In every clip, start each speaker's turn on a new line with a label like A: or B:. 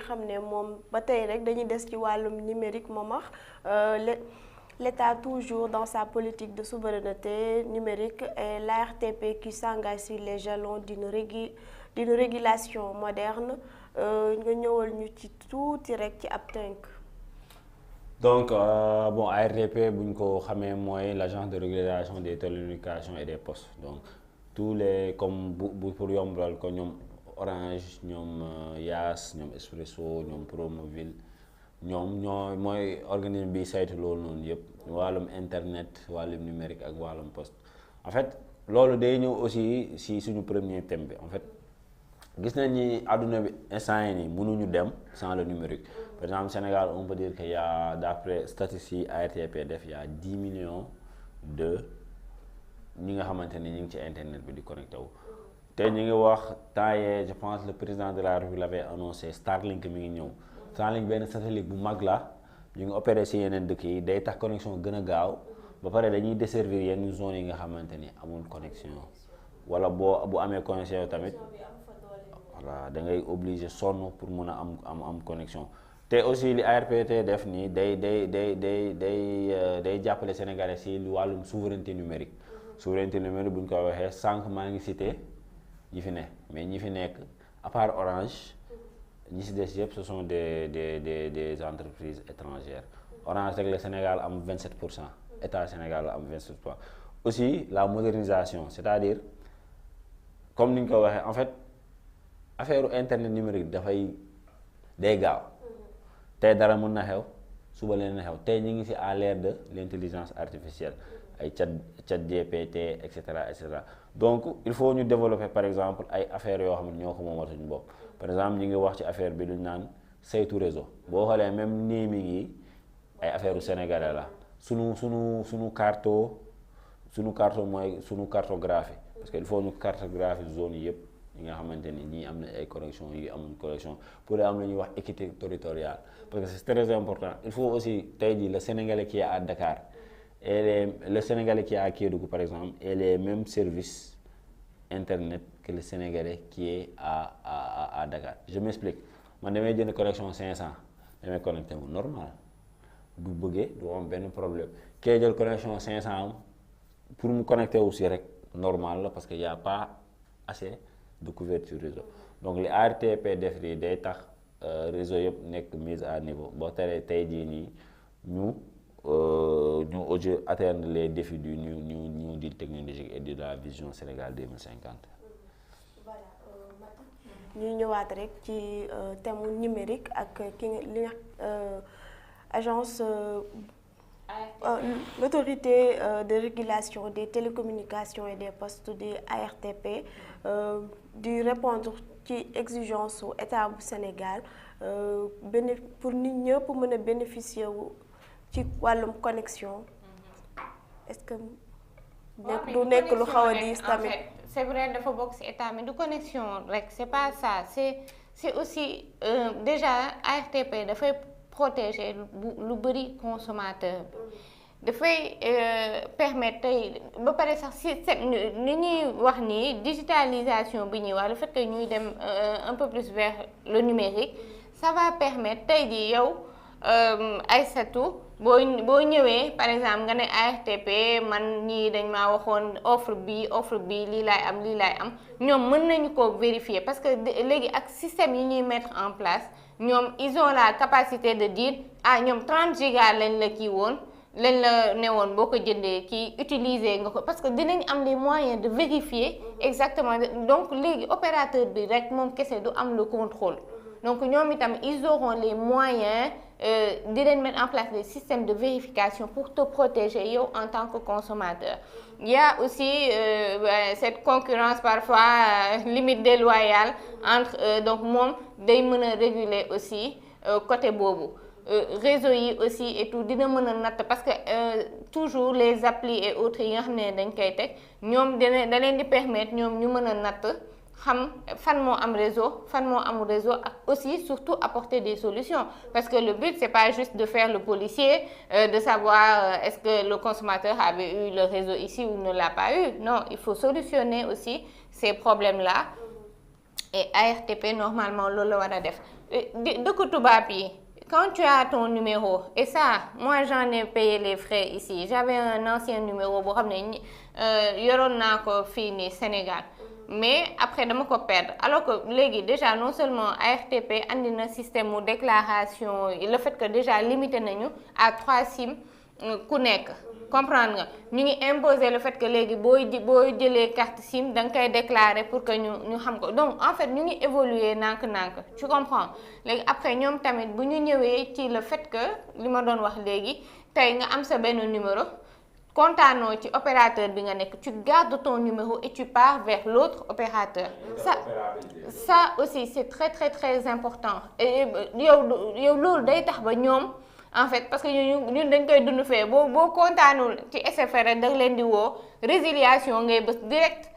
A: xam ne moom ba tey rek dañuy des ci wàllum numérique Momar l'État toujours dans sa politique de souveraineté numérique et l'ARTP qui s'engage sur les jalons d'une régulation moderne nga ñëwal ñu ci tuuti rek ci ab tënk.
B: Donc bon ARTP bu ñu ko xamee mooy l'agence de régulation des télécommunications et des postes donc tous les comme bu pour yombal ko ñoom Orange ñoom Yaas ñoom Expresso ñoom Promoville ñoo mooy organisme bi saytu loolu noonu yëpp wàllum internet wàllum numérique ak wàllum poste en fait loolu day ñëw aussi si suñu premier thème bi en fait gis nañ ni àdduna bi instant yi nii mënuñu dem sans le numérique par exemple Sénégal on peut dire que y a d'après statistiques ARTP def y a 10 millions de ñi nga xamante ni ñu ngi ci internet bi di connecté wu te ñu ngi wax temps yee je pense le président de la République l'avait annoncé Starlink mi ngi ñëw Starlink benn satellite bu mag la ñu ngi opéré si yeneen dëkk yi day tax connexion gën a gaaw ba pare dañuy desservir yenn zones yi nga xamante ni amul connexion wala bu amee connexion tamit voilà da ngay obligé sonn pour mun a am connexion te aussi li ARTP def nii day jàppale Sénégalais si wàllum souveraineté numérique bu ñu ko waxee sànq maa ngi cité ñi fi ne mais ñi fi nekk à part Orange ñi si des yëpp ce sont des entreprises étrangères Orange rek le Sénégal am 27% état Sénégal am 27%. Aussi la modernisation c'est-à-dire comme ni ñu ko waxee en fait affaire internet numérique day gaaw tey dara mën na xew suba leen na xew tey ñu ngi ci à l'ère de l'intelligence artificielle ay chat GPT et cetera donc il faut ñu développer par exemple ay affaires yoo xam ne ñoo ko moomal suñu bopp par exemple ñu ngi wax ci affaire bi lu ñu naan saytu réseau boo xoolee même nii mi ngi ay affaire u sénégalais la sunu carto mooy sunu cartographie parce que il faut ñu cartographie zone yi yëpp yi nga xamante ni ñii am na ay connexion yi amuñ connexion pour am la ñuy wax équité territoriale parce que c'est très important il faut aussi tey jii le Sénégalais qui est à Dakar et le Sénégalais qui est à Kédougou par exemple et les mêmes services internet que le Sénégalais qui est à Dakar je m'explique man damay jënd connexion 500 damay connecté wu normal bu bëggee du am benn problème kee jël connexion 500 am pour mu connecté wu si rek normal la parce que y a pas assez de couverture réseau donc li ARTP def lii day tax réseau yëpp nekk mise à niveau boo teree tey jii nii ñu atteindre les défis du new deal technologique et de la vision Sénégal 2050.
A: Voilà ñu ñëwaat rek ci thème numérique ak li agence l'autorité de régulation des télécommunications et des postes di ARTP di répondre ci exigence su état bu Sénégal pour nit ñëpp mën a bénéficier wu ci wàllum connexion est-ce que du nekk lu xaw a diis tamit.
C: C'est vrai dafa bokk ci état mais du connexion rek c'est pas ça c'est aussi déjà ARTP dafay protéger lu bari consommateur bi dafay permettre tey ba pare sax système ni ñuy wax nii digitalisation bi ñuy wax le fait que ñuy dem un peu plus vers le numérique ça va permettre tey ji yow Aïssatou boo ñëwee par exemple nga ne ARTP man ñii dañ maa waxoon offre bi lii laay am ñoom mën nañu ko vérifier parce que léegi ak système yi ñuy mettre en place ñoom ils ont la capacité de dire ñoom 30 gigas lañ la kii woon lañ la ne woon boo ko jëndee kii utiliser nga ko parce que dinañ am les moyens de vérifier exactement donc léegi opérateur bi rek moom kese du am le contrôle donc ñoom itam ils auront les moyens dinañ mettre en place des systèmes de vérification pour te protéger yow en tant que consommateur. Il y a aussi cette concurrence parfois limite déloyale entre donc moom day mën a réguler aussi côté boobu réseau yi aussi et tout dina mën a natt parce que toujours les applis et autres yi nga xam ne dañ koy teg ñoom da leen di permettre ñoom ñu mën a natt xam fan moo am réseau fan moo amul réseau ak aussi surtout apporter des solutions parce que le but c'est pas juste de faire le policier de savoir est-ce que le consommateur avait eu le réseau ici ou ne l'a pas eu non il faut solutionner aussi ces problèmes-là et ARTP normalement loolu la war a def dëkk tubaab yi quand tu as ton numéro et ça moi j'en ai payé les frais ici j'avais un ancien numéro boo xam ne yoroon naa ko fii nii Sénégal mais après dama ko perdre alors que léegi déjà non seulement ARTP andi na système mu déclaration le fait que déjà limité nañu à 3 SIM ku nekk comprendre nga ñu ngi imposer le fait que léegi boo jëlee carte SIM da nga koy déclarer pour que ñu xam ko donc en fait ñu ngi évoluer nànk-nànk tu comprends léegi après ñoom tamit bu ñu ñëwee ci le fait que li ma doon wax léegi tey nga am sa benn numéro kontaanoo ci opérateur bi nga nekk tu gardes ton numéro et tu pars vers l'autre opérateur ça aussi c'est très très très important et yow loolu day tax ba ñoom en fait parce que ñun dañ koy dund fee boo kontaanul ci SFR da leen di woo résiliation ngay bës direct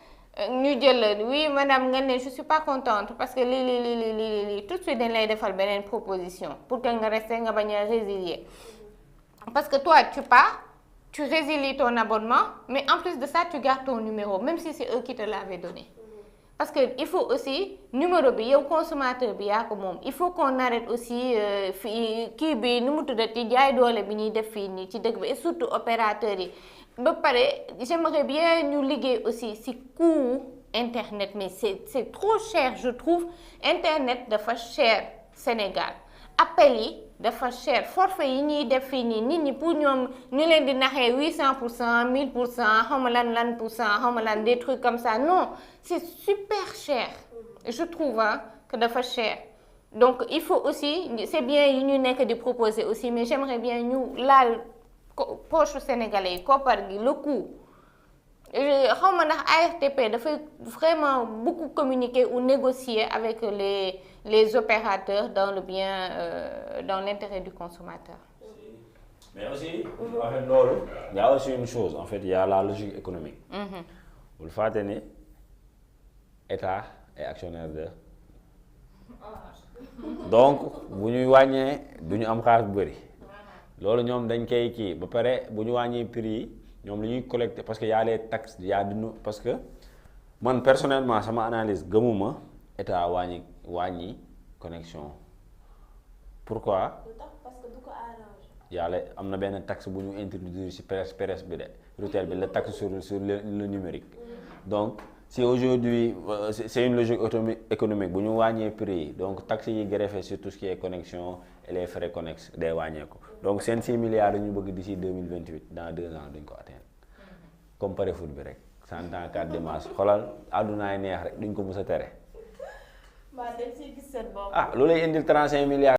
C: ñu jël oui madame nga ne je suis pas contente parce que lii tout de suite dañ lay defal beneen proposition pour que nga rester nga bañ a résilier parce que toi tu pars tu résilies ton abonnement mais en plus de ça tu gardes ton numéro même si c'est eux qui te l'avaient donné parce que il faut aussi numéro bi yow consommateur bi yaa ko moom il faut qu'on arrête aussi fii kii bi nu mu tuddati jaay doole bi ñuy def fii nii ci dëkk bi et surtout opérateurs yi ba pare j'aimerais bien ñu liggéey aussi ci coût internet mais c'est trop cher je trouve internet dafa cher Sénégal appel yi dafa cher forfait yi ñuy def fii nii nit ñi pour ñoom ñu leen di naxee 800% 1000% xaw ma lan xaw ma lan des trucs comme ça non c'est super cher je trouve que dafa cher donc il faut aussi c'est bien yi ñu nekk di proposer aussi mais j'aimerais bien ñu laal poche sénégalais yi koppar gi le coût xaw ma ndax ARTP dafay vraiment beaucoup communiquer ou négocier avec les opérateurs dans le bien dans l'intérêt du consommateur.
B: Mais aussi en fait loolu y a aussi une chose en fait il y a la logique économique. bul fàtte ne état est actionnaire de donc bu ñuy wàññee du ñu am xaalis bu bëri loolu ñoom dañ koy kii ba pare bu ñu wàññee prix yi ñoom li ñuy collecté parce que y a les taxes y a dinu parce que man personnellement sama analyse gëmuma état wàññi connexion pourquoi
A: parce que du ko arrange
B: yàlla am na benn taxe bu ñu introduire ci presse bi de retail bi la taxe sur le numérique donc si aujourd'hui c'est une logique économique bu ñu wàññee prix yi donc taxes yi greffé sur tout ce qui est connexion et les frais connexes day wàññeeku donc seen 6 milliards yu ñu bëgg d'ici 2028 dans 2 ans duñ ko atteindre comme pare foot bi rek 100 ans 4 dimanche xoolal àddunaay neex rek duñ ko mës a tere.
A: dañ siy gis seen bopp.
B: ah loolu lay indil 35 milliards.